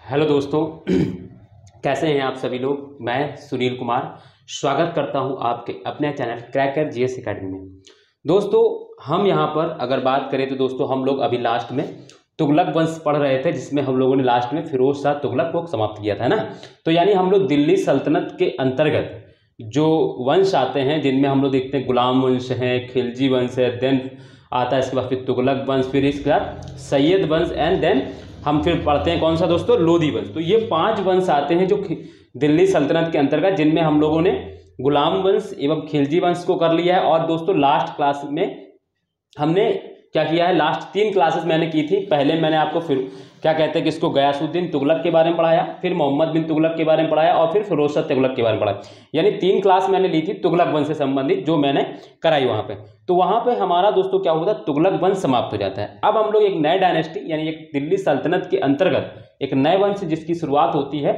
Hello दोस्तों, कैसे हैं आप सभी लोग। मैं सुनील कुमार स्वागत करता हूं आपके अपने चैनल क्रैकर जीएस एकेडमी में। दोस्तों, हम यहां पर अगर बात करें तो दोस्तों हम लोग अभी लास्ट में तुगलक वंश पढ़ रहे थे, जिसमें हम लोगों ने लास्ट में फिरोज शाह तुगलक को समाप्त किया था ना। तो यानी हम लोग दिल्ली सल्तनत के अंतर्गत जो वंश आते हैं, जिनमें हम लोग देखते हैं गुलाम वंश है, खिलजी वंश है, देन आता है इसके बाद फिर तुगलक वंश, फिर इसके बाद सैयद वंश, एंड देन हम फिर पढ़ते हैं कौन सा दोस्तों, लोधी वंश। तो ये 5 वंश आते हैं जो दिल्ली सल्तनत के अंतर्गत, जिनमें हम लोगों ने गुलाम वंश एवं खिलजी वंश को कर लिया है। और दोस्तों लास्ट क्लास में हमने क्या किया है, लास्ट 3 क्लासेस मैंने की थी। पहले मैंने आपको फिर क्या कहते हैं कि इसको गयासुद्दीन तुगलक के बारे में पढ़ाया, फिर मोहम्मद बिन तुगलक के बारे में पढ़ाया, और फिर फिरोज शाह तुगलक के बारे में पढ़ाया। यानी 3 क्लास मैंने ली थी तुगलक वंश से संबंधित, जो मैंने कराई वहां पे। तो वहां पे हमारा दोस्तों क्या होता है, तुगलक वंश समाप्त हो जाता है। अब हम लोग एक नए डायनेस्टी यानी एक दिल्ली सल्तनत के अंतर्गत एक नए वंश जिसकी शुरुआत होती है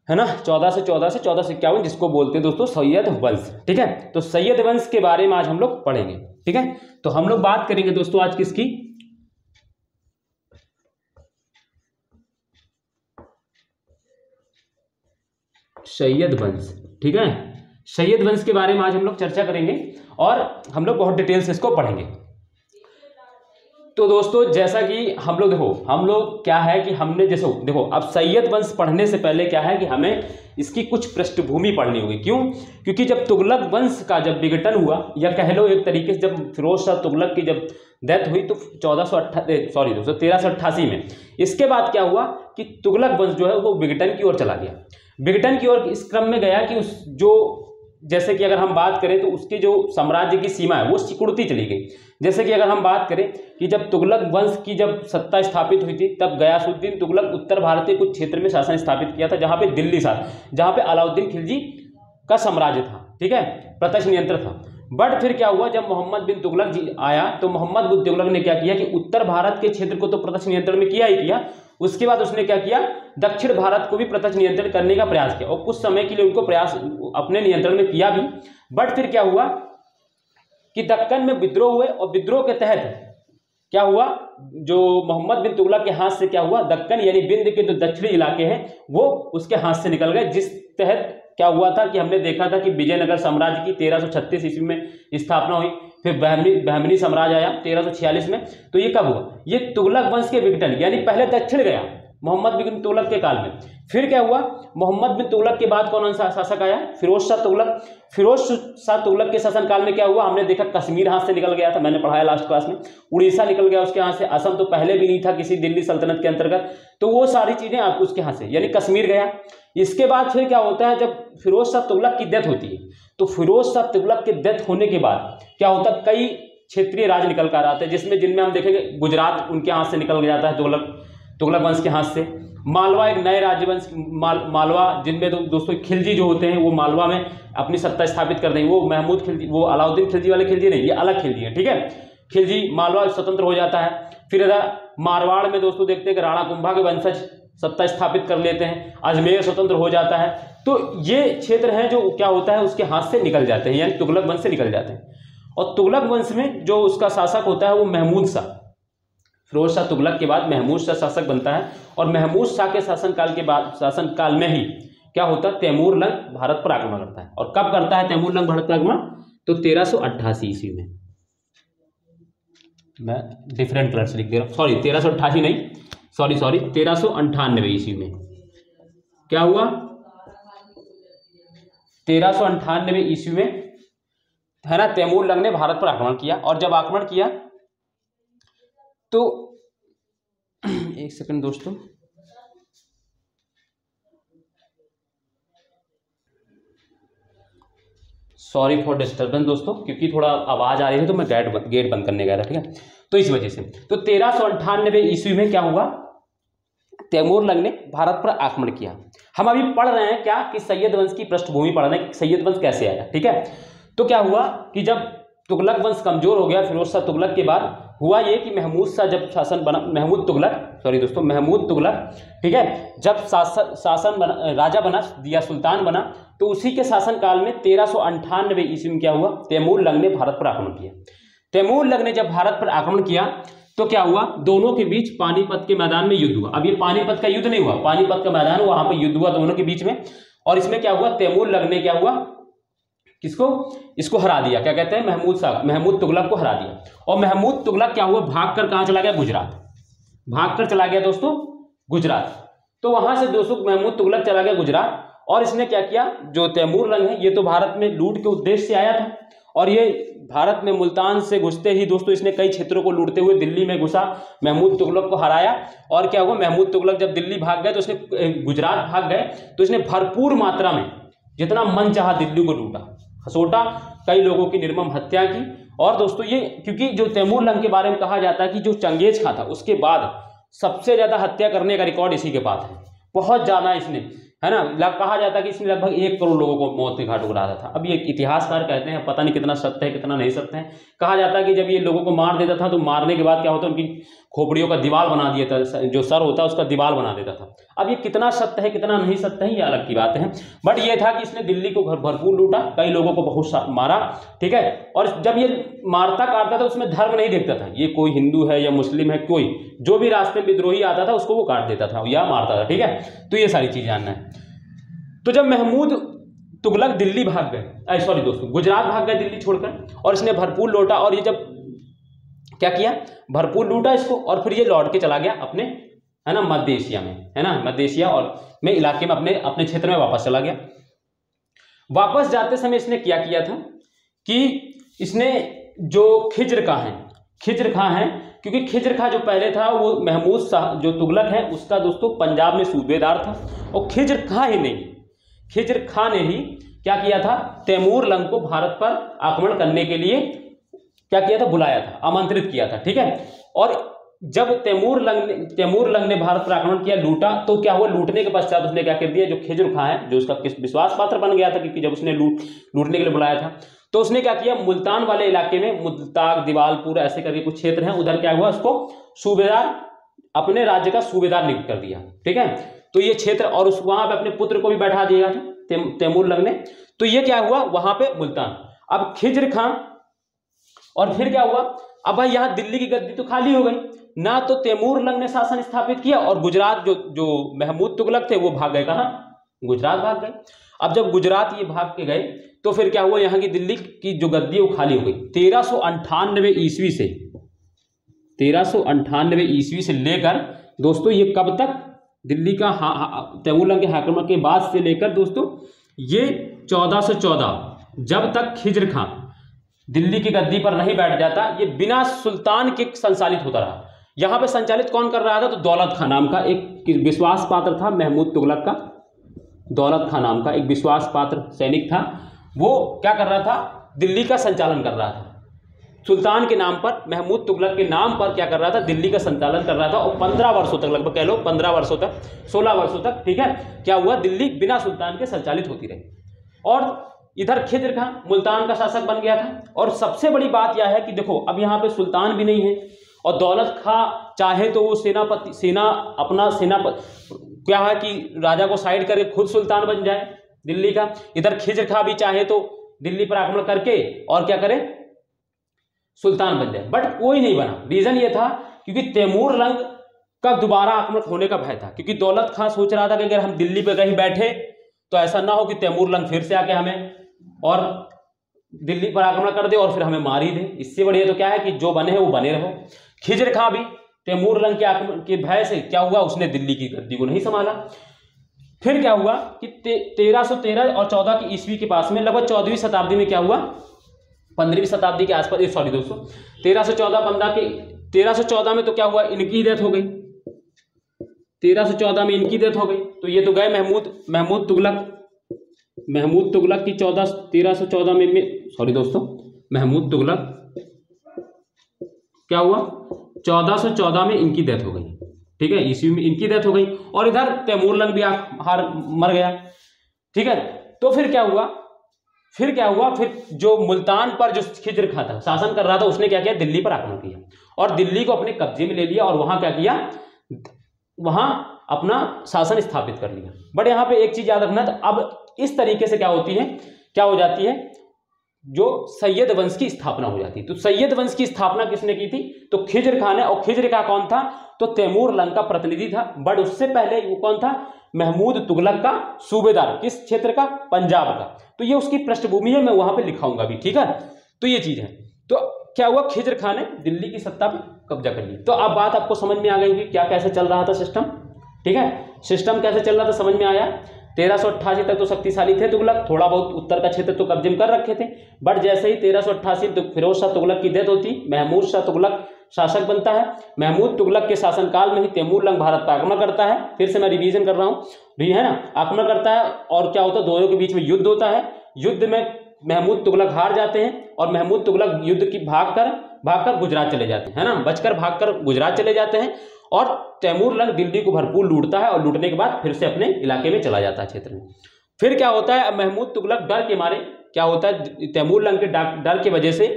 ना 1414 से 1451, जिसको बोलते हैं दोस्तों सैयद वंश। ठीक है, तो सैयद वंश के बारे में आज हम लोग पढ़ेंगे। ठीक है, तो हम लोग बात करेंगे दोस्तों आज किसकी, सैयद वंश। ठीक है, सैयद वंश के बारे में आज हम लोग चर्चा करेंगे और हम लोग बहुत डिटेल से इसको पढ़ेंगे। तो दोस्तों जैसा कि हम लोग क्या है कि हमने जैसे देखो, अब सैयद वंश पढ़ने से पहले क्या है कि हमें इसकी कुछ पृष्ठभूमि पढ़नी होगी। क्यों? क्योंकि जब तुगलक वंश का जब विघटन हुआ, या कह लो एक तरीके से जब फिरोज शाह तुगलक की जब डेथ हुई तो 1388 में, इसके बाद क्या हुआ कि तुगलक वंश जो है वो विघटन की ओर चला गया। विघटन की ओर इस क्रम में गया कि उस जो जैसे कि अगर हम बात करें तो उसकी जो साम्राज्य की सीमा है वो सिकुड़ती चली गई। जैसे कि अगर हम बात करें कि जब तुगलक वंश की जब सत्ता स्थापित हुई थी, तब गयासुद्दीन तुगलक उत्तर भारतीय कुछ क्षेत्र में शासन स्थापित किया था, जहां पे दिल्ली जहां पे अलाउद्दीन खिलजी का साम्राज्य था। ठीक है, प्रत्यक्ष नियंत्रण था। बट फिर क्या हुआ, जब मोहम्मद बिन तुगलक जी आया तो मोहम्मद बिन तुगलक ने क्या किया कि उत्तर भारत के क्षेत्र को तो प्रत्यक्ष नियंत्रण में किया ही किया, उसके बाद उसने क्या किया, दक्षिण भारत को भी प्रत्यक्ष नियंत्रण करने का प्रयास किया, और कुछ समय के लिए उनको प्रयास अपने नियंत्रण में किया भी। बट फिर क्या हुआ कि दक्कन में विद्रोह हुए, और विद्रोह के तहत क्या हुआ, जो मोहम्मद बिन तुगलक के हाथ से क्या हुआ, दक्कन यानी बिंद के जो दक्षिणी इलाके हैं वो उसके हाथ से निकल गए। जिस तहत क्या हुआ था कि हमने देखा था कि विजयनगर साम्राज्य की 1336 ईस्वी में स्थापना हुई, फिर बहमनी साम्राज्य आया 1346 में। तो ये कब हुआ, ये तुगलक वंश के विघटन, यानी पहले दक्षिण गया मोहम्मद बिन तुगलक के काल में। फिर क्या हुआ, मोहम्मद बिन तुगलक के बाद कौन सा शासक आया, फिरोज शाह तुगलक। फिरोज शाह तुगलक के शासनकाल में क्या हुआ, हमने देखा कश्मीर हाथ से निकल गया था, मैंने पढ़ाया लास्ट क्लास में। उड़ीसा निकल गया उसके हाथ से, असम तो पहले भी नहीं था किसी दिल्ली सल्तनत के अंतर्गत, तो वो सारी चीजें आपको उसके हाथ से, यानी कश्मीर गया। इसके बाद फिर क्या होता है, जब फिरोज शाह तुगलक की डेथ होती है, तो फिरोज शाह तुगलक के डेथ होने के बाद क्या होता है, कई क्षेत्रीय राज निकल कर आते हैं, जिनमें हम देखेंगे गुजरात उनके हाथ से निकल जाता है तुगलक वंश के हाथ से। मालवा एक नए राज्यवंश, मालवा जिनमें तो दोस्तों खिलजी जो होते हैं वो मालवा में अपनी सत्ता स्थापित कर देंगे। वो महमूद खिलजी, वो अलाउद्दीन खिलजी वाले खिलजी नहीं, ये अलग खिलजी है। ठीक है, खिलजी मालवा स्वतंत्र हो जाता है। फिर मारवाड़ में दोस्तों देखते हैं कि राणा कुंभा के वंशज सत्ता स्थापित कर लेते हैं, अजमेर स्वतंत्र हो जाता है। तो ये क्षेत्र हैं जो क्या होता है उसके हाथ से निकल जाते हैं, यानी तुगलक वंश से निकल जाते हैं। और तुगलक वंश में जो उसका शासक होता है वो महमूद शाह, फिरोज शाह तुगलक के बाद महमूद शाह शासक बनता है। और महमूद शाह के शासनकाल में ही क्या होता है, तैमूर लंग भारत पर आक्रमण करता है। और कब करता है तैमूर लंग भारत पर आक्रमण, तो 1388 ईस्वी में। मैं डिफरेंट कलर से लिख दे रहा हूँ, सॉरी 1388 नहीं, सॉरी 1398 ईस्वी में क्या हुआ, 1398 ईस्वी में है ना, तैमूर लंग ने भारत पर आक्रमण किया। और जब आक्रमण किया तो एक सेकंड दोस्तों, सॉरी फॉर डिस्टर्बेंस दोस्तों, क्योंकि थोड़ा आवाज आ रही है तो मैं गेट बंद करने गया था। ठीक है, तो इस वजह से तो 1398 ईस्वी में क्या हुआ, तैमूर लंग ने भारत पर आक्रमण किया। हम अभी पढ़ रहे हैं क्या कि सैयद वंश की पृष्ठभूमि पढ़ रहे हैं कि सैयद वंश कैसे आया। ठीक है, तो क्या हुआ कि जब तुगलक वंश कमजोर हो गया फिरोज शाह तुगलक के बाद, हुआ ये कि महमूद शाह जब शासन बना, महमूद तुगलक, ठीक है, जब शासन बना, राजा बना, दिया सुल्तान बना, तो उसी के शासनकाल में 1398 ईस्वी में क्या हुआ, तैमूर लंग ने भारत पर आक्रमण किया। तैमूर लंग ने जब भारत पर आक्रमण किया तो क्या हुआ, दोनों के बीच पानीपत के मैदान में युद्ध हुआ। अब ये पानीपत का युद्ध नहीं हुआ, पानीपत का मैदान वहां पर युद्ध हुआ दोनों के बीच में। और इसमें क्या हुआ, तैमूर लंग ने क्या हुआ, किसको, इसको हरा दिया, क्या कहते हैं, महमूद तुगलक को हरा दिया। और महमूद तुगलक क्या हुआ, भागकर कहां चला गया, गुजरात, भागकर चला गया दोस्तों गुजरात। तो वहां से दोस्तों महमूद तुगलक चला गया गुजरात। और इसने क्या किया, जो तैमूर लंग है ये तो भारत में लूट के उद्देश्य से आया था, और ये भारत में मुल्तान से घुसते ही दोस्तों इसने कई क्षेत्रों को लूटते हुए दिल्ली में घुसा, महमूद तुगलक को हराया। और क्या हुआ, महमूद तुगलक जब दिल्ली भाग गए तो इसने गुजरात भाग गए तो इसने भरपूर मात्रा में जितना मन चाहा दिल्ली को लूटा खसोटा, कई लोगों की निर्मम हत्या की। और दोस्तों ये क्योंकि जो तैमूर लंग के बारे में कहा जाता है कि जो चंगेज खां था उसके बाद सबसे ज्यादा हत्या करने का रिकॉर्ड इसी के पास है, बहुत ज्यादा इसने, है ना, कहा जाता है कि इसने लगभग 1 करोड़ लोगों को मौत के घाट उतारा था। अब ये इतिहासकार कहते हैं, पता नहीं कितना सत्य है कितना नहीं सत्य है, कहा जाता है कि जब ये लोगों को मार देता था तो मारने के बाद क्या होता, उनकी खोपड़ियों का दीवार बना दिया था, जो सर होता है उसका दीवार बना देता था। अब ये कितना सत्य है कितना नहीं सत्य है ये अलग की बात है, बट ये था कि इसने दिल्ली को भरपूर लूटा, कई लोगों को बहुत मारा, ठीक है। और जब ये मारता काटता था उसमें धर्म नहीं देखता था, ये कोई हिंदू है या मुस्लिम है, कोई जो भी रास्ते में विद्रोही आता था उसको वो काट देता था या मारता था, ठीक है। तो ये सारी चीज जानना है। तो जब महमूद तुगलक दिल्ली भाग गए, सॉरी दोस्तों गुजरात भाग गए दिल्ली छोड़कर, और इसने भरपूर लूटा, और ये जब क्या किया, भरपूर लूटा इसको, और फिर ये लौट के चला गया अपने, है ना, मध्य एशिया में, है ना, मध्य एशिया और में इलाके में अपने क्षेत्र में वापस चला गया। वापस जाते समय इसने क्या किया था कि इसने जो खिज्र खां है, क्योंकि खिज्र खां जो पहले था वो महमूद शाह जो तुगलक है उसका दोस्तों पंजाब में सूबेदार था, और खिज्र खां ने ही क्या किया था, तैमूर लंग को भारत पर आक्रमण करने के लिए क्या किया था, बुलाया था, आमंत्रित किया था, ठीक है। और जब तैमूर लंग ने भारत पर आक्रमण किया, लूटा, तो क्या हुआ, लूटने के पश्चात उसने क्या कर दिया, जो खिज्र खां है जो उसका विश्वास पात्र बन गया था, क्योंकि जब उसने लूटने के लिए बुलाया था तो उसने क्या किया, मुल्तान वाले इलाके में, मुल्तान दिवालपुर ऐसे करके कुछ क्षेत्र हैं, उधर क्या हुआ, उसको सूबेदार, अपने राज्य का सूबेदार नियुक्त कर दिया, ठीक है। तो ये क्षेत्र, और उस वहां पे अपने पुत्र को भी बैठा दिया था तैमूर लंग ने। तो ये क्या हुआ, वहां पे मुल्तान, अब खिज्र खां, और फिर क्या हुआ, अब भाई यहाँ दिल्ली की गद्दी तो खाली हो गई ना, तो तैमूर लंग ने शासन स्थापित किया, और गुजरात जो महमूद तुगलक थे वो भाग गए कहाँ, गुजरात भाग गए। अब जब गुजरात ये भाग के गए तो फिर क्या हुआ, यहाँ की दिल्ली की जो गद्दी वो खाली हो गई। 1398 ईस्वी से लेकर दोस्तों ये कब तक, दिल्ली का तैमूर लंग के आक्रमण के बाद से लेकर दोस्तों ये 1414, जब तक खिज्र खां दिल्ली की गद्दी पर नहीं बैठ जाता, ये बिना सुल्तान के संचालित होता रहा। यहां पे संचालित कौन कर रहा था, तो दौलत खां नाम का एक विश्वास पात्र था महमूद तुगलक का, दौलत खां नाम का एक विश्वास पात्र सैनिक था, वो क्या कर रहा था, दिल्ली का संचालन कर रहा था, सुल्तान के नाम पर, महमूद तुगलक के नाम पर क्या कर रहा था, दिल्ली का संचालन कर रहा था। और 15 वर्षों तक, लगभग कह लो 15 वर्षों तक, 16 वर्षों तक, ठीक है, क्या हुआ, दिल्ली बिना सुल्तान के संचालित होती रही। और इधर खिज्र खां मुल्तान का शासक बन गया था। और सबसे बड़ी बात यह है कि देखो अब यहाँ पे सुल्तान भी नहीं है, और दौलत खां चाहे तो वो क्या है कि राजा को साइड करके खुद सुल्तान बन जाए दिल्ली का। इधर खिज्र खां भी चाहे तो दिल्ली पर आक्रमण करके और क्या करे, सुल्तान बन जाए, बट कोई नहीं बना। रीजन ये था क्योंकि तैमूर लंग का दोबारा आक्रमण होने का भय था, क्योंकि दौलत खां सोच रहा था कि अगर हम दिल्ली पे कहीं बैठे तो ऐसा ना हो कि तैमूर लंग फिर से आके हमें और दिल्ली पर आक्रमण कर दे और फिर हमें मार ही दे। इससे बढ़िया तो क्या है कि जो बने हैं वो बने रहो। खिज्र खां भी तैमूर लंग के आक्रमण के भय से क्या हुआ, उसने दिल्ली की गद्दी को नहीं संभाला। फिर क्या हुआ कि 1313 और 14 की ईस्वी के पास में, लगभग 14वीं शताब्दी में क्या हुआ, 15वीं शताब्दी के आसपास, सॉरी दोस्तों 1314 में तो क्या हुआ, इनकी डेथ हो गई। 1314 में इनकी डेथ हो गई, तो ये तो गए महमूद तुगलक की 1314 में सॉरी दोस्तों महमूद तुगलक क्या हुआ, 1414 में इनकी डेथ हो गई, ठीक है, ईस्वी में इनकी डेथ हो गई। और इधर तैमूर लंग भी मर गया, ठीक है। तो फिर क्या हुआ, फिर जो मुल्तान पर जो खिज्र खां था शासन कर रहा था, उसने क्या किया, दिल्ली पर आक्रमण किया और दिल्ली को अपने कब्जे में ले लिया, और वहां क्या किया, वहां अपना शासन स्थापित कर लिया। बट यहाँ पे एक चीज याद रखना, तो अब इस तरीके से क्या हो जाती है, जो सैयद वंश की स्थापना हो जाती है। तो सैयद वंश की स्थापना किसने की थी? तो खिज्र खान ने। और खिज्र का कौन था? तो तैमूर लंग का प्रतिनिधि था। बट उससे पहले वो कौन था? महमूद तुगलक का सूबेदार। किस क्षेत्र का? पंजाब का। तो ये उसकी पृष्ठभूमि है, मैं वहां पे लिखाऊंगा भी, ठीक है। तो ये चीज है। तो क्या हुआ? खिज्र खान ने दिल्ली की सत्ता पे कब्जा कर लिया। तो अब बात आपको समझ में आ गई कि क्या कैसे चल रहा था सिस्टम, ठीक है। सिस्टम कैसे चल रहा था समझ में आया। 1388 तक तो शक्तिशाली थे तुगलक, थोड़ा बहुत उत्तर का क्षेत्र तो कब्जे में कर रखे थे। बट जैसे ही 1388 तो फिरोज शाह तुगलक की डेथ होती, महमूद शाह तुगलक शासक बनता है। महमूद तुगलक के शासनकाल में ही तैमूर लंग भारत पर आक्रमण करता है। फिर से मैं रिवीजन कर रहा हूँ, है ना। आक्रमण करता है और क्या होता है? दोनों के बीच में युद्ध होता है। युद्ध में महमूद तुगलक हार जाते हैं और महमूद तुगलक युद्ध की भागकर गुजरात चले जाते हैं, है ना। बचकर भागकर गुजरात चले जाते हैं और तैमूर लंग दिल्ली को भरपूर लूटता है और लूटने के बाद फिर से अपने इलाके में चला जाता है, क्षेत्र में। फिर क्या होता है? महमूद तुगलक डर के मारे क्या होता है? तैमूर लंग के डर की वजह से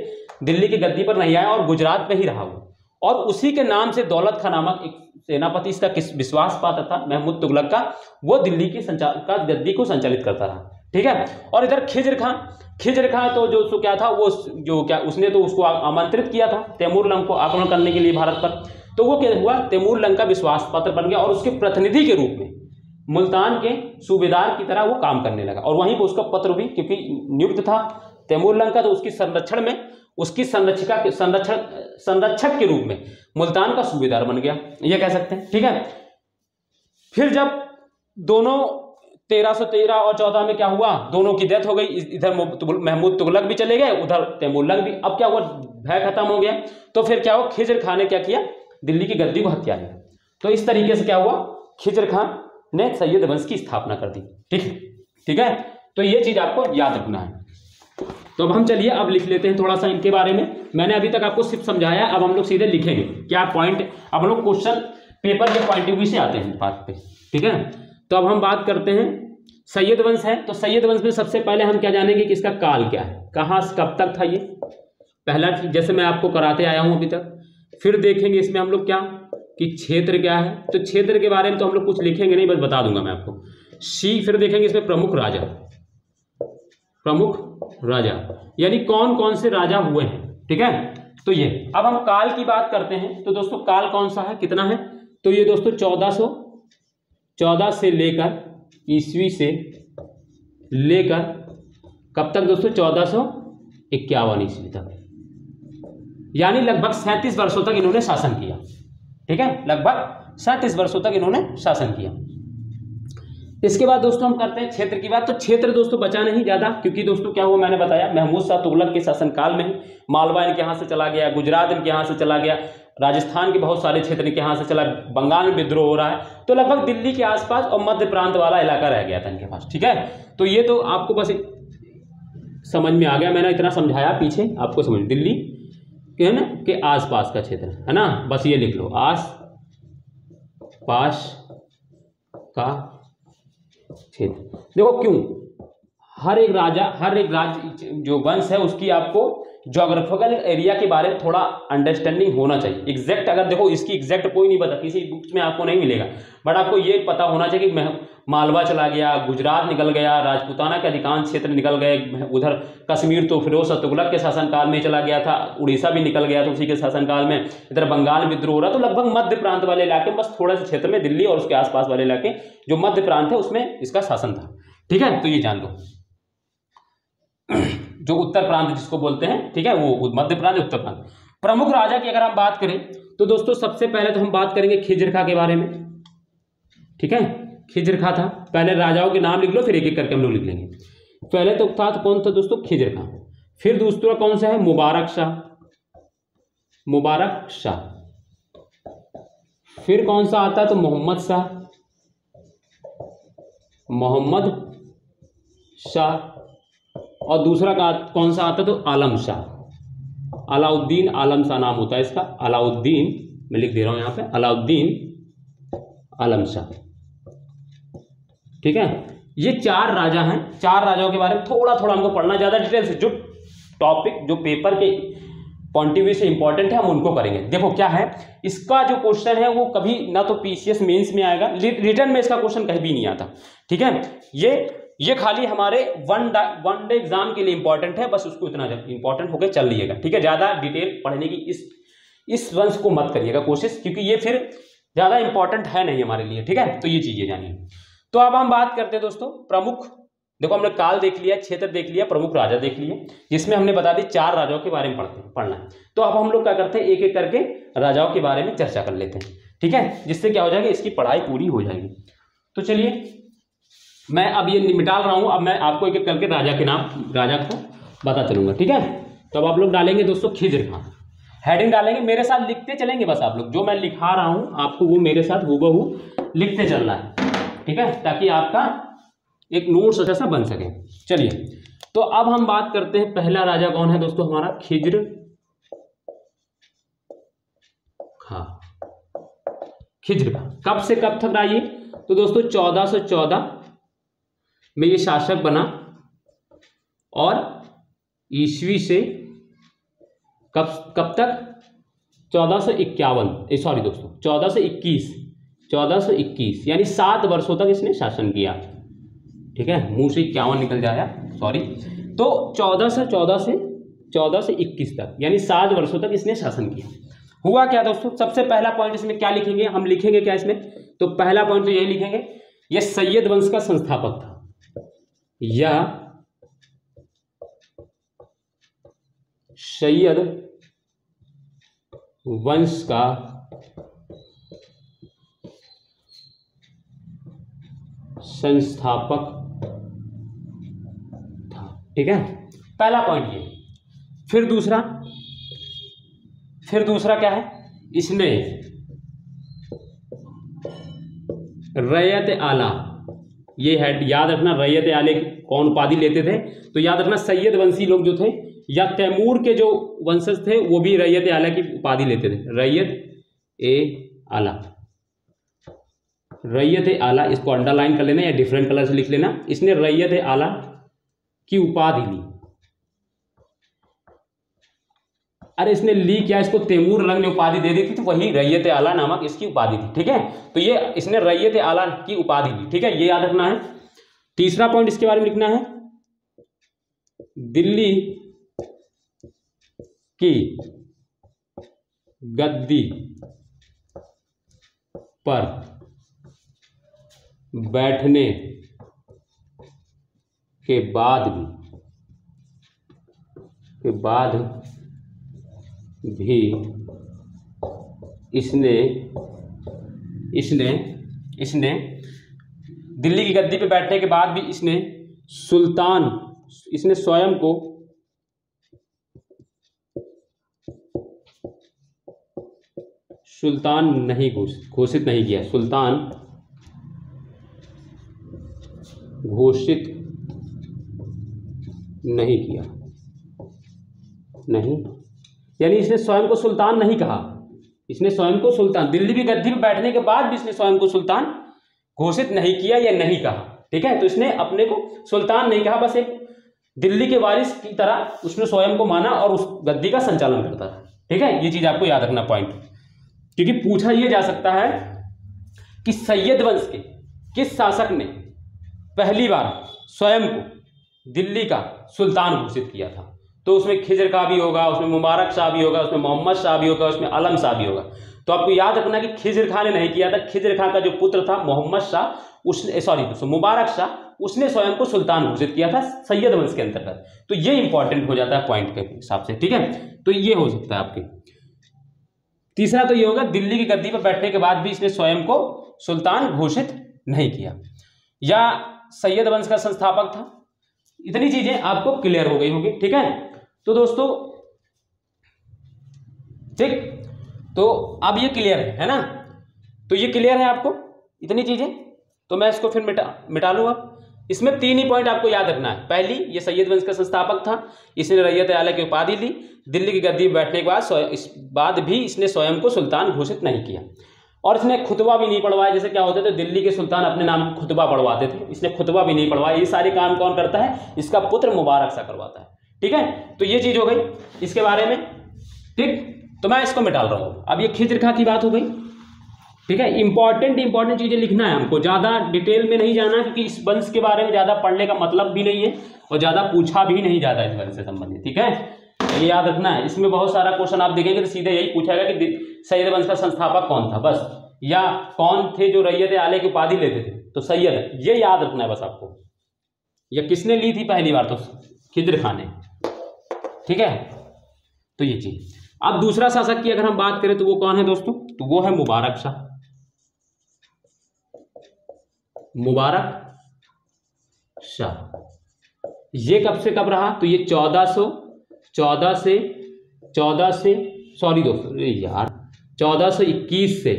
दिल्ली की गद्दी पर नहीं आया और गुजरात में ही रहा वो। और उसी के नाम से दौलत खां नामक एक सेनापति, इसका किस विश्वास पात्र था महमूद तुगलक का, वो दिल्ली की गद्दी को संचालित करता रहा, ठीक है। और इधर खिज्र खां तो जो क्या था, वो जो क्या उसने तो उसको आमंत्रित किया था तैमूर लंग को आक्रमण करने के लिए भारत पर। तो वो क्या हुआ? तैमूर लंग का विश्वास पात्र बन गया और उसके प्रतिनिधि के रूप में मुल्तान के सूबेदार की तरह वो काम करने लगा। और वहीं पर उसका पत्र भी, क्योंकि नियुक्त था तैमूर लंग का, तो उसकी संरक्षण में उसकी संरक्षक के रूप में मुल्तान का सूबेदार बन गया, ये कह सकते हैं, ठीक है। फिर जब दोनों 1313 और 14 में क्या हुआ? दोनों की डेथ हो गई। इधर महमूद तुगलक भी चले गए, उधर तैमूर लंग भी। अब क्या हुआ? भय खत्म हो गया। तो फिर क्या हुआ? खिज्र खान ने क्या किया? दिल्ली की गद्दी को हत्या किया। तो इस तरीके से क्या हुआ? खिज्र खान ने सैयद वंश की स्थापना कर दी, ठीक है। तो ये चीज आपको याद रखना है। तो अब हम चलिए अब लिख लेते हैं थोड़ा सा इनके बारे में। मैंने अभी तक आपको सिर्फ समझाया, अब हम लोग सीधे लिखेंगे क्या पॉइंट। अब हम लोग क्वेश्चन पेपर के पॉइंट ऑफ व्यू से आते हैं बात पे, ठीक है। तो अब हम बात करते हैं सैयद वंश है। तो सैयद वंश में सबसे पहले हम क्या जानेंगे कि इसका काल क्या है, कहाँ से कब तक था ये, पहला चीज जैसे मैं आपको कराते आया हूं अभी तक। फिर देखेंगे इसमें हम लोग क्या कि क्षेत्र क्या है। तो क्षेत्र के बारे में तो हम लोग कुछ लिखेंगे नहीं, बस बता दूंगा मैं आपको। फिर देखेंगे इसमें प्रमुख राजा यानी कौन कौन से राजा हुए हैं, ठीक है। तो ये अब हम काल की बात करते हैं। तो दोस्तों काल कौन सा है, कितना है? तो ये दोस्तों 1414 से लेकर ईस्वी से लेकर कब तक दोस्तों? 1451 ईस्वी तक, यानी लगभग 37 वर्षों तक इन्होंने शासन किया, ठीक है। लगभग 37 वर्षों तक इन्होंने शासन किया। इसके बाद दोस्तों हम करते हैं क्षेत्र की बात। तो क्षेत्र दोस्तों बचा नहीं ज्यादा, क्योंकि दोस्तों क्या हुआ मैंने बताया, महमूद शाह तुगलक के शासनकाल में मालवा इनके यहाँ से चला गया, गुजरात इनके यहाँ से चला गया, राजस्थान के बहुत सारे क्षेत्र इनके यहाँ से चला, बंगाल में विद्रोह हो रहा है। तो लगभग दिल्ली के आसपास और मध्य प्रांत वाला इलाका रह गया था इनके पास, ठीक है। तो ये तो आपको बस समझ में आ गया, मैंने इतना समझाया पीछे आपको समझ। दिल्ली है ना के आसपास का क्षेत्र है ना, बस ये लिख लो, आस पास का क्षेत्र। देखो क्यों, हर एक राज्य जो वंश है उसकी आपको ज्योग्राफिकल एरिया के बारे में थोड़ा अंडरस्टैंडिंग होना चाहिए। एग्जैक्ट अगर देखो इसकी एग्जैक्ट कोई नहीं पता, किसी बुक्स में आपको नहीं मिलेगा, बट आपको ये पता होना चाहिए कि मालवा चला गया, गुजरात निकल गया, राजपूताना के अधिकांश क्षेत्र निकल गए, उधर कश्मीर तो फिरोज शाह तुगलक के शासनकाल में चला गया था, उड़ीसा भी निकल गया था उसी के शासनकाल में, इधर बंगाल में विद्रोह हो रहा। तो लगभग मध्य प्रांत वाले इलाके, बस थोड़े से क्षेत्र में दिल्ली और उसके आसपास वाले इलाके जो मध्य प्रांत है उसमें इसका शासन था, ठीक है। तो ये जान लो, जो उत्तर प्रांत जिसको बोलते हैं, ठीक है, वो मध्य प्रांत उत्तर प्रांत। प्रमुख राजा की अगर हम बात करें तो दोस्तों सबसे पहले तो हम बात करेंगे खिज्र खां के बारे में, ठीक है। खिज्र खां था, पहले राजाओं के नाम लिख लो फिर एक एक करके हम लोग लिख लेंगे। पहले तो था तो कौन था दोस्तों? खिज्र खां। फिर दूसरा कौन सा है? मुबारक शाह। फिर कौन सा आता है? तो मोहम्मद शाह। और दूसरा कौन सा आता? तो आलम शाह, अलाउद्दीन आलम शाह नाम होता है इसका, अलाउद्दीन, मैं लिख दे रहा हूं यहां पे, अलाउद्दीन आलम शाह, ठीक है। ये 4 राजा हैं। 4 राजाओं के बारे में थोड़ा थोड़ा हमको पढ़ना, ज्यादा डिटेल से जो टॉपिक जो पेपर के पॉइंट ऑफ व्यू से इंपॉर्टेंट है हम उनको करेंगे। देखो क्या है, इसका जो क्वेश्चन है वो कभी ना तो पीसीएस मेंस में आएगा, रिटर्न में इसका क्वेश्चन कहीं भी नहीं आता, ठीक है। ये ये खाली हमारे वन डे एग्जाम के लिए इंपॉर्टेंट है, बस उसको इतना इंपॉर्टेंट होकर चल लिएगा, ठीक है। ज्यादा डिटेल पढ़ने की इस वंश को मत करिएगा कोशिश, क्योंकि ये फिर ज्यादा इंपॉर्टेंट है नहीं हमारे लिए, ठीक है। तो ये चीजें जानिए। तो अब हम बात करते हैं दोस्तों प्रमुख, देखो हमने काल देख लिया, क्षेत्र देख लिया, प्रमुख राजा देख लिए, जिसमें हमने बता दी 4 राजाओं के बारे में पढ़ना है। तो अब हम लोग क्या करते हैं, एक एक करके राजाओं के बारे में चर्चा कर लेते हैं, ठीक है, जिससे क्या हो जाएगा, इसकी पढ़ाई पूरी हो जाएगी। तो चलिए मैं अब ये निकाल रहा हूं, अब मैं आपको एक एक करके राजा के नाम, राजा को बता चलूंगा, ठीक है। तो अब आप लोग डालेंगे दोस्तों खिज्र खां, हेडिंग डालेंगे, मेरे साथ लिखते चलेंगे, बस आप लोग जो मैं लिखा रहा हूं आपको वो मेरे साथ हूबहू लिखते चलना है, ठीक है, ताकि आपका एक नोट्स जैसा बन सके। चलिए तो अब हम बात करते हैं, पहला राजा कौन है दोस्तों हमारा, खिज्र खां। खिज्र खां कब से कब तक रहा ये, तो दोस्तों 1414 में ये शासक बना, और ईस्वी से कब तक, 1451 सॉरी दोस्तों 1421 यानी 7 वर्षों तक इसने शासन किया, ठीक है, मुंह से 51 निकल जाया, सॉरी। तो 1414 से 1421 तक यानी 7 वर्षों तक इसने शासन किया। हुआ क्या दोस्तों, सबसे पहला पॉइंट इसमें क्या लिखेंगे, हम लिखेंगे क्या इसमें, तो पहला पॉइंट तो यही लिखेंगे, यह सैयद वंश का संस्थापक था, यह सैयद वंश का संस्थापक था, ठीक है, पहला पॉइंट ये। फिर दूसरा क्या है, इसने रैयत आला, ये है याद रखना, रैयत आले कौन उपाधि लेते थे, तो याद रखना सैयद वंशी लोग जो थे या तैमूर के जो वंशज थे वो भी रैयत आला की उपाधि लेते थे, रैयत आला, इसको अंडरलाइन कर लेना या डिफरेंट कलर से लिख लेना, इसने रैयत आला की उपाधि ली। अरे इसने ली क्या, इसको तैमूर रंग ने उपाधि दे दी थी, तो वही रैयत आला नामक इसकी उपाधि थी, ठीक है। तो ये इसने रैयत आला की उपाधि ली, ठीक है, ये याद रखना है। तीसरा पॉइंट इसके बारे में लिखना है, दिल्ली की गद्दी पर बैठने के बाद भी इसने दिल्ली की गद्दी पे बैठने के बाद भी इसने स्वयं को सुल्तान नहीं घोषित नहीं किया, सुल्तान घोषित नहीं किया, नहीं यानी इसने स्वयं को सुल्तान नहीं कहा, इसने स्वयं को सुल्तान, दिल्ली की गद्दी पे बैठने के बाद भी इसने स्वयं को सुल्तान घोषित नहीं किया या नहीं कहा, ठीक है। तो इसने अपने को सुल्तान नहीं कहा, बस एक दिल्ली के वारिस की तरह उसने स्वयं को माना और उस गद्दी का संचालन करता था, ठीक है। ये चीज आपको याद रखना पॉइंट, क्योंकि पूछा यह जा सकता है कि सैयद वंश के किस शासक ने पहली बार स्वयं को दिल्ली का सुल्तान घोषित किया था, तो उसमें खिज्र का भी होगा, उसमें मुबारक शाह भी होगा, उसमें मोहम्मद शाह भी होगा, उसमें आलम शाह भी होगा। तो आपको याद रखना कि खिज्र खां ने नहीं किया था, खिज्र खां का जो पुत्र था मोहम्मद शाह, उसने मुबारक शाह, उसने स्वयं को सुल्तान घोषित किया था सैयद वंश के अंतर्गत। तो ये इंपॉर्टेंट हो जाता है पॉइंट के हिसाब से, ठीक है। तो ये हो सकता है आपके। तीसरा तो ये होगा, दिल्ली की गद्दी पर बैठने के बाद भी इसने स्वयं को सुल्तान घोषित नहीं किया, या सैयद वंश का संस्थापक था। इतनी चीजें आपको क्लियर हो गई होगी, ठीक है। तो दोस्तों ठीक, तो अब ये क्लियर है ना, तो ये क्लियर है आपको इतनी चीजें, तो मैं इसको फिर मिटा लूंगा। इसमें 3 ही पॉइंट आपको याद रखना है। पहली, ये सैयद वंश का संस्थापक था, इसने रैयत आला की उपाधि ली, दिल्ली की गद्दी पर बैठने के बाद इस बाद भी इसने स्वयं को सुल्तान घोषित नहीं किया, और इसने खुतबा भी नहीं पढ़वाया। जैसे क्या होते थे, दिल्ली के सुल्तान अपने नाम खुतबा पढ़वाते थे, इसने खुतबा भी नहीं पढ़वाया। ये सारे काम कौन करता है, इसका पुत्र मुबारक शाह करवाता है, ठीक है। तो ये चीज हो गई इसके बारे में, ठीक। तो मैं इसको मिटा रहा हूँ। अब ये खिज्र खां की बात हो गई, ठीक है। इंपॉर्टेंट चीजें लिखना है हमको, ज्यादा डिटेल में नहीं जाना, क्योंकि इस वंश के बारे में ज्यादा पढ़ने का मतलब भी नहीं है और ज्यादा पूछा भी नहीं जाता इस वंश से संबंधित। ठीक है, ये याद रखना है। इसमें बहुत सारा क्वेश्चन आप देखेंगे तो सीधे यही पूछाएगा कि सैयद वंश का संस्थापक कौन था, बस, या कौन थे जो रैयत आले की उपाधि लेते थे, तो सैयद, ये याद रखना है बस आपको। या किसने ली थी पहली बार, तो खिज्र खान ने। ठीक है, तो ये चीज। अब दूसरा शासक की अगर हम बात करें तो वो कौन है दोस्तों, तो वो है मुबारक शाह। मुबारक शाह, ये कब से कब रहा, तो ये 1414 से 1421 से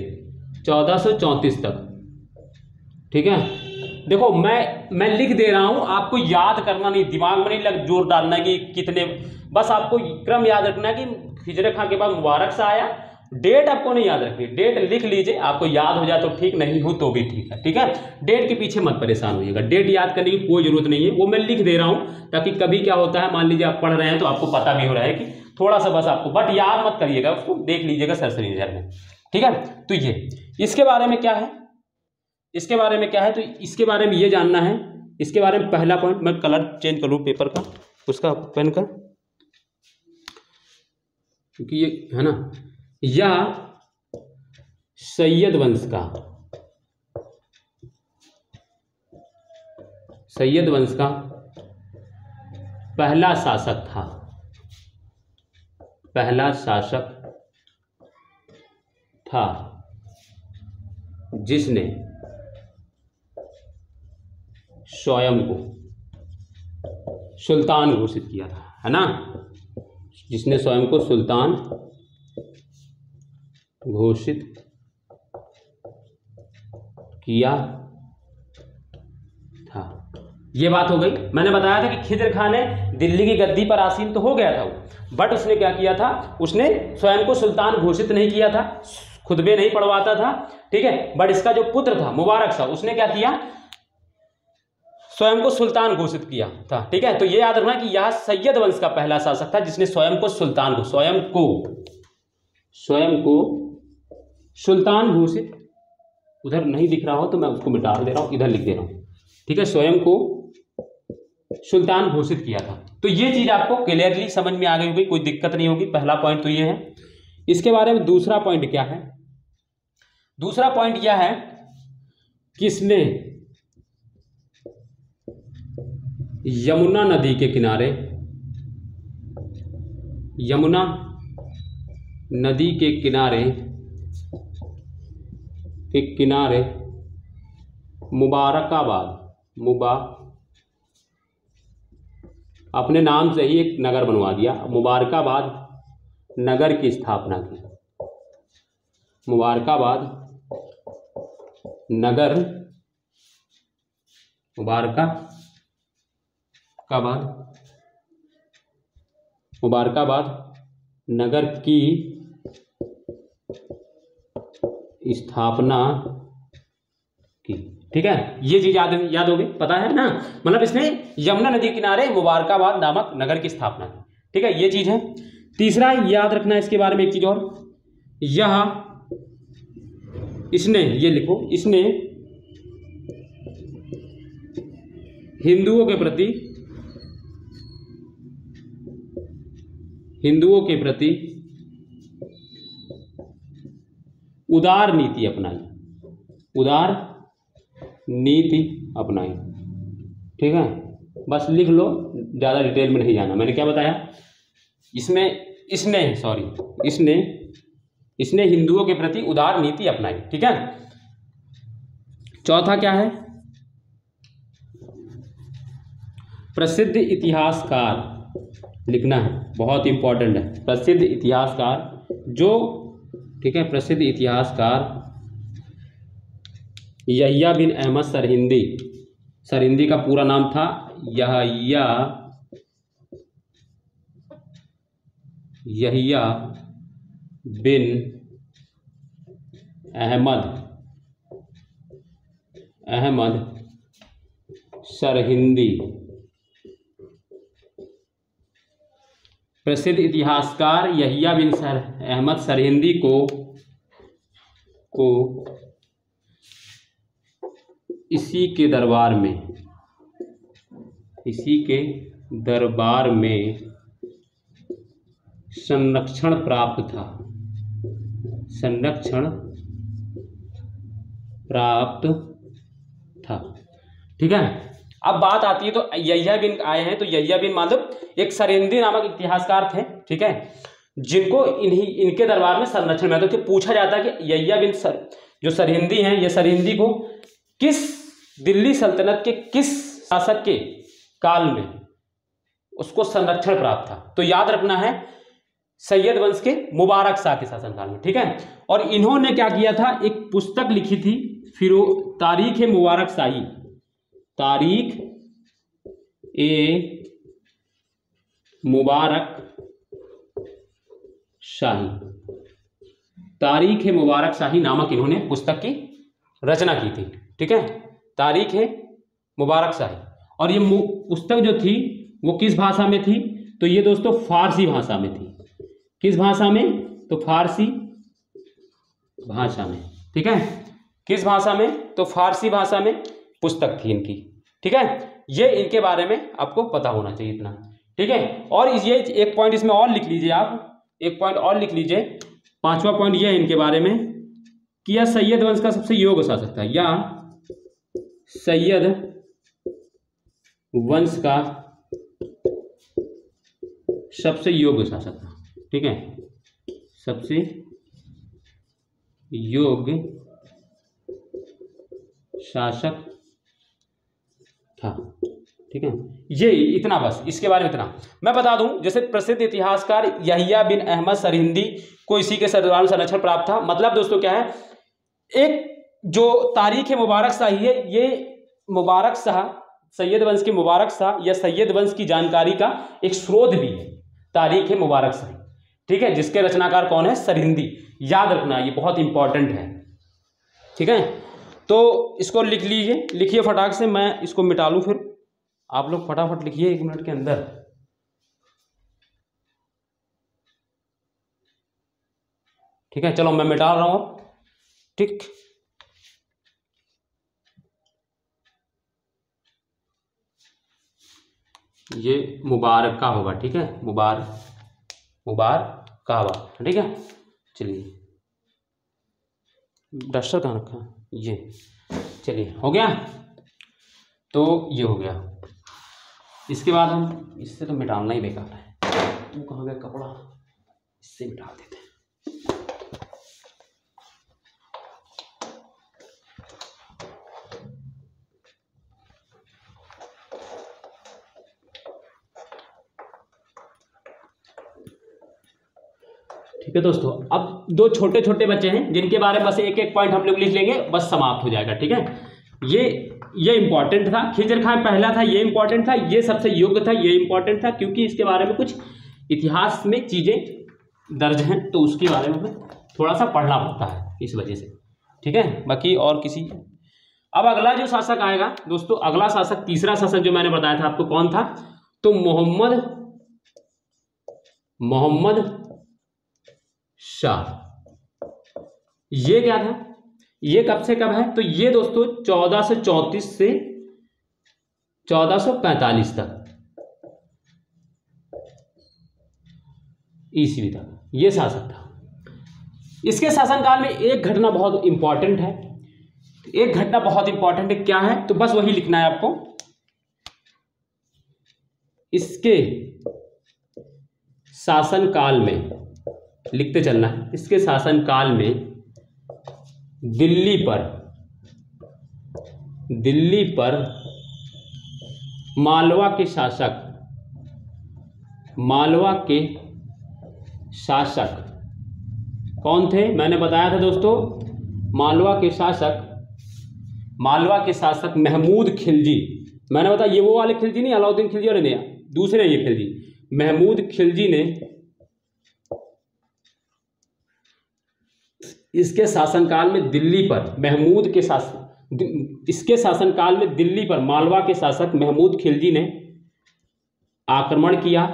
1434 तक। ठीक है, देखो मैं लिख दे रहा हूं, आपको याद करना नहीं, दिमाग में नहीं लग जोर डालना है कि कितने, बस आपको क्रम याद रखना है कि खिजर खां के बाद मुबारक शाह आया। डेट आपको नहीं याद रखनी, डेट लिख लीजिए, आपको याद हो जाए तो ठीक, नहीं हो तो भी ठीक है। ठीक है, डेट के पीछे मत परेशान होइएगा, डेट याद करने की कोई जरूरत नहीं है, वो मैं लिख दे रहा हूं ताकि कभी क्या होता है, मान लीजिए आप पढ़ रहे हैं तो आपको पता भी हो रहा है कि थोड़ा सा बस आपको, बट याद मत करिएगा, उसको देख लीजिएगा सरसरी नजर में। ठीक है, तो ये इसके बारे में क्या है, इसके बारे में क्या है, तो इसके बारे में ये जानना है। इसके बारे में पहला पॉइंट, मैं कलर चेंज कर लूँ पेपर का, उसका पेन का, क्योंकि ये है ना, यह सैयद वंश का पहला शासक था, पहला शासक था जिसने स्वयं को सुल्तान घोषित किया था, है ना, जिसने स्वयं को सुल्तान घोषित किया था। ये बात हो गई। मैंने बताया था कि खिज्र खान ने दिल्ली की गद्दी पर आसीन तो हो गया था वो, बट उसने क्या किया था, उसने स्वयं को सुल्तान घोषित नहीं किया था, खुतबे नहीं पढ़वाता था। ठीक है, बट इसका जो पुत्र था मुबारक शाह, उसने क्या किया, स्वयं को सुल्तान घोषित किया था। ठीक है, तो ये याद रखना कि यह सैयद वंश का पहला शासक था जिसने स्वयं को सुल्तान को सुल्तान घोषित, उधर नहीं दिख रहा हो तो मैं उसको मिटा दे रहा हूं, इधर लिख दे रहा हूं। ठीक है, स्वयं को सुल्तान घोषित किया था। तो ये चीज आपको क्लियरली समझ में आ गई होगी, कोई दिक्कत नहीं होगी। पहला पॉइंट तो ये है। इसके बारे में दूसरा पॉइंट क्या है, दूसरा पॉइंट यह है, किसने यमुना नदी के किनारे, यमुना नदी के किनारे मुबारकाबाद, अपने नाम से ही एक नगर बनवा दिया, मुबारकाबाद नगर की स्थापना की। मुबारकाबाद नगर, मुबारकाबाद नगर की स्थापना की। ठीक है, ये चीज याद होगी, पता है ना, मतलब इसने यमुना नदी किनारे मुबारकाबाद नामक नगर की स्थापना की। ठीक है, ये चीज है। तीसरा याद रखना है इसके बारे में एक चीज और, यह इसने, ये लिखो, इसने हिंदुओं के प्रति उदार नीति अपनाई। ठीक है, बस लिख लो, ज्यादा डिटेल में नहीं जाना। मैंने क्या बताया, इसने हिंदुओं के प्रति उदार नीति अपनाई। ठीक है, चौथा क्या है, प्रसिद्ध इतिहासकार लिखना है, बहुत इंपॉर्टेंट है। प्रसिद्ध इतिहासकार जो, ठीक है, प्रसिद्ध इतिहासकार यहिया बिन अहमद सरहिंदी का पूरा नाम था यहिया बिन अहमद सरहिंदी। प्रसिद्ध इतिहासकार यहिया बिन अहमद सरहिंदी को को इसी के दरबार में संरक्षण प्राप्त था। ठीक है। अब बात आती है तो यह्या बिन आए हैं, तो यह्या बिन मतलब एक सरिंदी नामक इतिहासकार थे, ठीक है, जिनको इनके दरबार में संरक्षण मिला। तो पूछा जाता है कि यह्या बिन जो सरहिंदी हैं, ये सरहिंदी को किस दिल्ली सल्तनत के किस शासक के काल में उसको संरक्षण प्राप्त था। तो याद रखना है सैयद वंश के मुबारक शाह के शासनकाल में। ठीक है। और इन्होंने क्या किया था, एक पुस्तक लिखी थी, फिर तारीख ए मुबारक शाही, तारीख ए मुबारक शाही, तारीख ए मुबारक शाही नामक इन्होंने पुस्तक की रचना की थी। ठीक है, तारीख ए मुबारक शाही। और ये पुस्तक जो थी वो किस भाषा में थी, तो ये दोस्तों फारसी भाषा में थी। किस भाषा में, तो फारसी भाषा में। ठीक है, किस भाषा में, तो फारसी भाषा में पुस्तक थी इनकी। ठीक है, ये इनके बारे में आपको पता होना चाहिए इतना। ठीक है। और ये एक पॉइंट इसमें और लिख लीजिए, आप एक पॉइंट और लिख लीजिए, पांचवा पॉइंट ये है इनके बारे में कि यह सैयद वंश का सबसे योग्य शासक था, या सैयद वंश का सबसे योग्य शासक था। ठीक है, सबसे योग्य शासक था। ठीक है, ये इतना, बस इसके बारे में इतना मैं बता दूं। जैसे प्रसिद्ध इतिहासकार यह्या बिन अहमद सरहिंदी को इसी के दरबार में संरक्षण प्राप्त था। मतलब दोस्तों क्या है, एक जो तारीख मुबारक शाही है, ये मुबारक शाह, सैयद वंश के मुबारक शाह या सैयद वंश की जानकारी का एक स्रोत भी है, तारीख मुबारक शाही। ठीक है, जिसके रचनाकार कौन है, सरहिंदी। याद रखना, ये बहुत इंपॉर्टेंट है। ठीक है, तो इसको लिख लीजिए, लिखिए फटाक से, मैं इसको मिटा लूं, फिर आप लोग फटाफट लिखिए 1 मिनट के अंदर। ठीक है, चलो मैं मिटा रहा हूं अब। ठीक, ये मुबारक का होगा। ठीक है, मुबारक का होगा। ठीक है, चलिए डस्टर कहाँ रखा, ये, चलिए हो गया। तो ये हो गया। इसके बाद हम इससे तो मिटाना ही बेकार है, वो कहाँ गया कपड़ा, इससे मिटा देते हैं। ठीक है दोस्तों, अब दो छोटे छोटे बच्चे हैं जिनके बारे में बस एक एक पॉइंट हम लोग लिख लेंगे, बस समाप्त हो जाएगा। ठीक है, ये इंपॉर्टेंट था। खिजर खां पहला था, ये इंपॉर्टेंट था। ये सबसे योग्य था, ये इंपॉर्टेंट था, क्योंकि इसके बारे में कुछ इतिहास में चीजें दर्ज हैं, तो उसके बारे में थोड़ा सा पढ़ना पड़ता है इस वजह से। ठीक है, बाकी और किसी, अब अगला जो शासक आएगा दोस्तों, अगला शासक, तीसरा शासक जो मैंने बताया था आपको कौन था, तो मोहम्मद शाह। ये क्या था, ये कब से कब है, तो ये दोस्तों 1434 से 1445 तक ईस्वी तक ये शासक था। इसके शासनकाल में एक घटना बहुत इंपॉर्टेंट है, एक घटना बहुत इंपॉर्टेंट है, क्या है, तो बस वही लिखना है आपको। इसके शासनकाल में लिखते चलना है, इसके शासनकाल में दिल्ली पर मालवा के शासक कौन थे, मैंने बताया था दोस्तों, मालवा के शासक महमूद खिलजी। मैंने बताया ये वो वाले खिलजी नहीं, अलाउद्दीन खिलजी और नया दूसरे, ये खिलजी, महमूद खिलजी ने इसके शासनकाल में दिल्ली पर इसके शासनकाल में दिल्ली पर मालवा के शासक महमूद खिलजी ने आक्रमण किया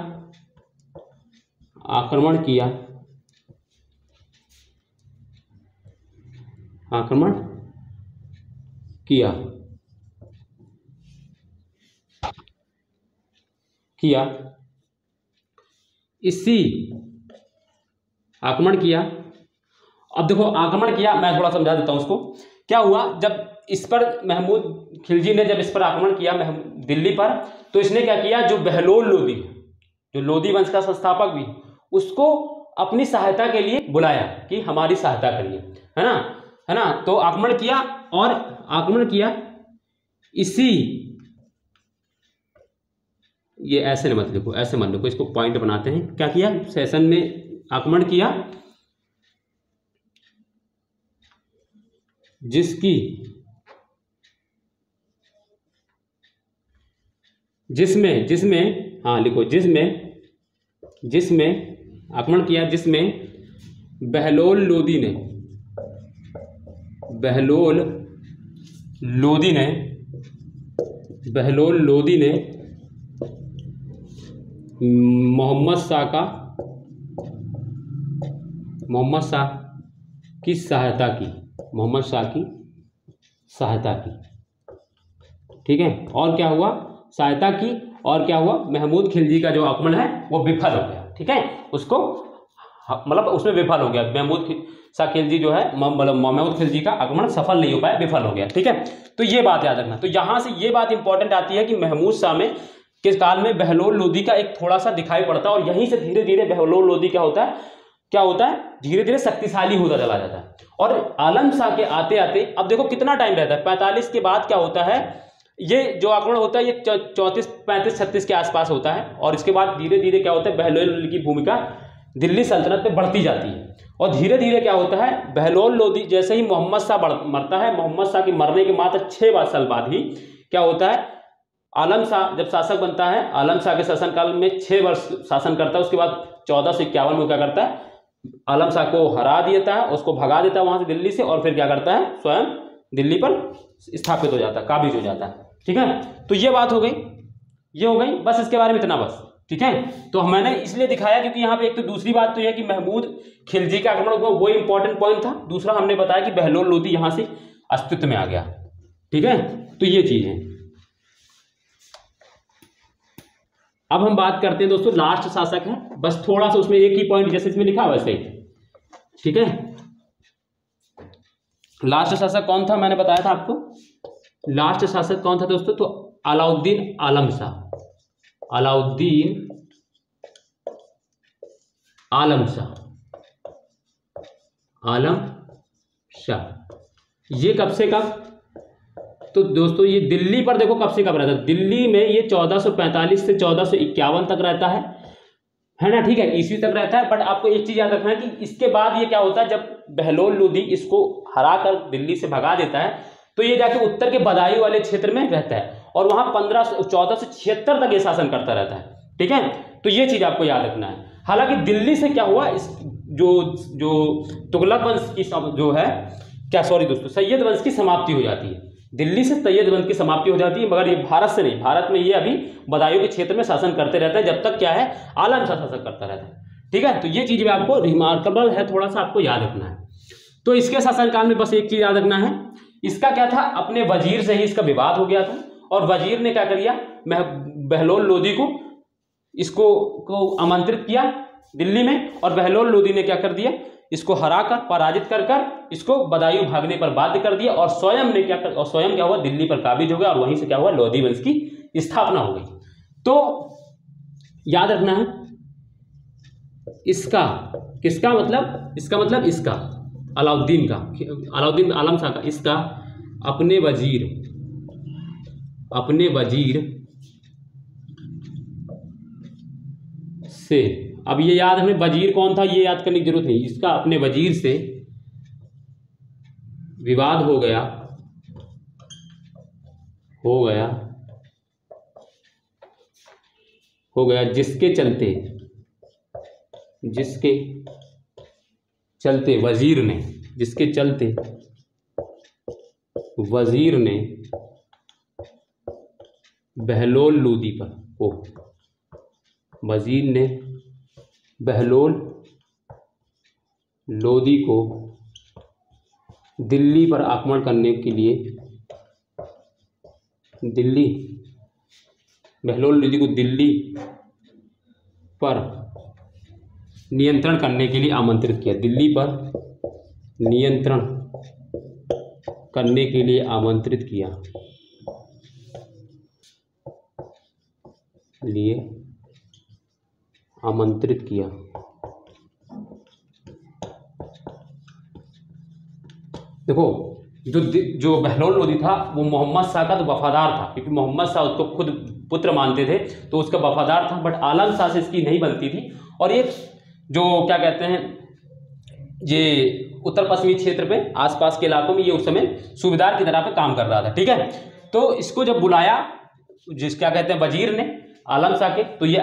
आक्रमण किया इसी आक्रमण किया। अब देखो आक्रमण किया, मैं थोड़ा समझा देता हूं उसको। क्या हुआ, जब इस पर महमूद खिलजी ने जब इस पर आक्रमण किया दिल्ली पर, तो इसने क्या किया, जो बहलोल लोदी, जो लोदी वंश का संस्थापक भी, उसको अपनी सहायता के लिए बुलाया कि हमारी सहायता करिए, है ना। तो आक्रमण किया, और आक्रमण किया इसी, ये ऐसे मत लिखो, ऐसे मत लिखो, इसको पॉइंट बनाते हैं। क्या किया, सेशन में आक्रमण किया जिसमें हाँ लिखो, जिसमें आक्रमण किया, जिसमें बहलोल लोदी ने मोहम्मद शाह की सहायता की, ठीक है। और क्या हुआ, सहायता की, और क्या हुआ, महमूद खिलजी का जो आक्रमण है वो विफल हो गया, ठीक है। उसको मतलब उसमें विफल हो गया, महमूद शाह खिलजी जो है, महमूद खिलजी का आक्रमण सफल नहीं हो पाया, विफल हो गया, ठीक है। तो ये बात याद रखना। तो यहां से ये बात इंपॉर्टेंट आती है कि महमूद शाह में किस काल में बहलोल लोदी का एक थोड़ा सा दिखाई पड़ता है, और यहीं से धीरे धीरे बहलोल लोदी क्या होता है, धीरे धीरे शक्तिशाली होता चला जाता है। और आलम शाह के आते आते, अब देखो कितना टाइम रहता है, 45 के बाद क्या होता है, ये जो आक्रमण होता है ये 34, 35, 36 के आसपास होता है। और इसके बाद धीरे धीरे क्या होता है, बहलोल की भूमिका दिल्ली सल्तनत में बढ़ती जाती है। और धीरे धीरे क्या होता है, बहलोल लोदी जैसे ही मोहम्मद शाह मरता है, मोहम्मद शाह के मरने के मात्र 6 साल बाद ही क्या होता है, आलम शाह जब शासक बनता है, आलम शाह के शासनकाल में 6 वर्ष शासन करता है। उसके बाद 1451 में क्या करता है, आलम शाह को हरा देता है, उसको भगा देता है वहां से दिल्ली से, और फिर क्या करता है, स्वयं दिल्ली पर स्थापित हो जाता है, काबिज हो जाता है, ठीक है। तो ये बात हो गई, ये हो गई, बस इसके बारे में इतना बस, ठीक है। तो मैंने इसलिए दिखाया क्योंकि यहाँ पे एक तो दूसरी बात तो यह कि महमूद खिलजी का आक्रमण को वो इंपॉर्टेंट पॉइंट था। दूसरा हमने बताया कि बहलोल लोदी यहां से अस्तित्व में आ गया, ठीक है। तो ये चीज है। अब हम बात करते हैं दोस्तों, लास्ट शासक है, बस थोड़ा सा उसमें एक ही पॉइंट जैसे इसमें लिखा हुआ वैसे ही, ठीक है। लास्ट शासक कौन था, मैंने बताया था आपको, लास्ट शासक कौन था दोस्तों, तो अलाउद्दीन आलम शाह। ये कब से कब, तो दोस्तों ये दिल्ली पर देखो कब से कब रहता है, दिल्ली में ये 1445 से 1451 तक रहता है ना, ठीक है, ईस्वी तक रहता है। बट आपको एक चीज याद रखना है कि इसके बाद ये क्या होता है, जब बहलोल लोदी इसको हराकर दिल्ली से भगा देता है, तो ये जाके उत्तर के बदायूं वाले क्षेत्र में रहता है, और वहां 1476 तक ये शासन करता रहता है, ठीक है। तो ये चीज आपको याद रखना है। हालांकि दिल्ली से क्या हुआ, इस जो तुगलक वंश की जो है क्या, सॉरी दोस्तों, सैयद वंश की समाप्ति हो जाती है, दिल्ली से सैयद वंश की समाप्ति हो जाती है। मगर ये भारत से नहीं, भारत में ये अभी बदायूं के क्षेत्र में शासन करते रहता है, जब तक क्या है, आलम शाह शासन करता रहता है, ठीक है। तो ये चीज में आपको रिमार्केबल है, थोड़ा सा आपको याद रखना है। तो इसके शासनकाल में बस एक चीज याद रखना है, इसका क्या था, अपने वजीर से ही इसका विवाद हो गया था, और वजीर ने क्या कर दिया, बहलोल लोदी को आमंत्रित किया दिल्ली में, और बहलोल लोदी ने क्या कर दिया, इसको हराकर, पराजित कर इसको बदायूं भागने पर बाध्य कर दिया, और स्वयं क्या हुआ, दिल्ली पर काबिज हो गया, और वहीं से क्या हुआ, लोदी वंश की स्थापना हो गई। तो याद रखना है, इसका अलाउद्दीन आलम शाह का, इसका अपने वजीर से, अब ये याद हमें वजीर कौन था ये याद करने की जरूरत नहीं, इसका अपने वजीर से विवाद हो गया, जिसके चलते वजीर ने बहलोल लोदी पर बहलोल लोदी को दिल्ली पर आक्रमण करने के लिए दिल्ली बहलोल लोदी को दिल्ली पर नियंत्रण करने के लिए आमंत्रित किया। दिल्ली पर नियंत्रण करने के लिए आमंत्रित किया। देखो जो बहलोल लोदी था वो मोहम्मद शाह का तो वफादार था, क्योंकि मोहम्मद शाह उसको खुद पुत्र मानते थे, तो उसका वफादार था। बट आलम शाह से इसकी नहीं बनती थी, और ये जो क्या कहते हैं, ये उत्तर पश्चिमी क्षेत्र पे आसपास के इलाकों में ये उस समय सूबेदार की तरह पे काम कर रहा था। ठीक है, तो इसको जब बुलाया क्या कहते हैं वजीर ने आलम शाह के, तो ये